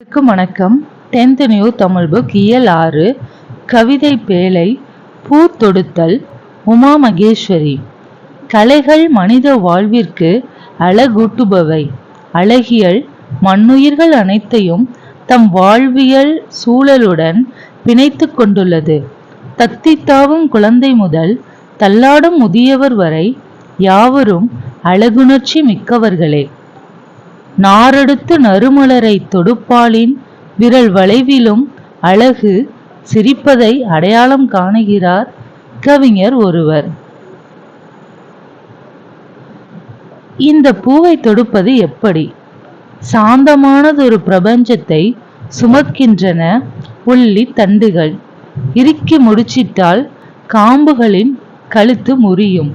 வணக்கம். 10th new Tamil book இயல் 6 கவிதை பேழை பூ தொடுத்தல். உமா மகேஸ்வரி. கலைகள் மனித வாழ்விற்கு அழகூட்டுபவை. அழகியல் மண்ணுயிர்கள் அனைத்தையும் தம் வாழ்வியல் சூழலுடன் பிணைத்து கொண்டுள்ளது. தத்தி தாவும் குழந்தை முதல் தள்ளாடும் முதியவர் வரை யாவரும் அழகுணர்ச்சி மிக்கவர்களே. நாரெடுத்து நறுமலரை தொடுப்பாளின் விரல் வளைவிலும் அழகு சிரிப்பதை அடையாளம் காணுகிறார் கவிஞர் ஒருவர். இந்த பூவை தொடுப்பது எப்படி? சாந்தமானதொரு பிரபஞ்சத்தை சுமக்கின்றன உள்ளி தண்டுகள். இறுக்கி முடிச்சிட்டால் காம்புகளின் கழுத்து முறியும்.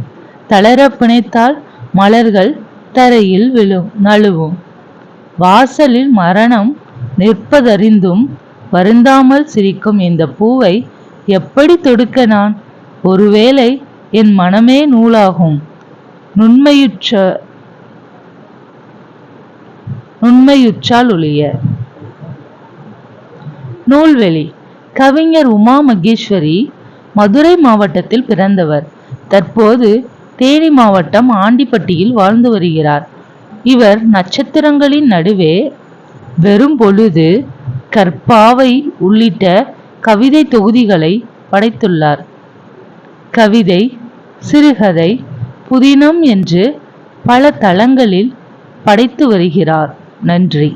தளர பிணைத்தால் மலர்கள் தரையில் நழுவும். வாசலில் மரணம் நிற்பதறிந்தும் வருந்தாமல் சிரிக்கும் இந்த பூவை எப்படி தொடுக்க நான்? ஒருவேளை என் மனமே நூலாகும். நுண்மையுற்றால் ஒழிய. நூல்வெளி. கவிஞர் உமா மகேஸ்வரி மதுரை மாவட்டத்தில் பிறந்தவர். தற்போது தேனி மாவட்டம் ஆண்டிப்பட்டியில் வாழ்ந்து வருகிறார். இவர் நட்சத்திரங்களின் நடுவே, வெறும் பொழுது, கற்பாவை உள்ளிட்ட கவிதை தொகுதிகளை படைத்துள்ளார். கவிதை, சிறுகதை, புதினம் என்று பல தளங்களில் படைத்து வருகிறார். நன்றி.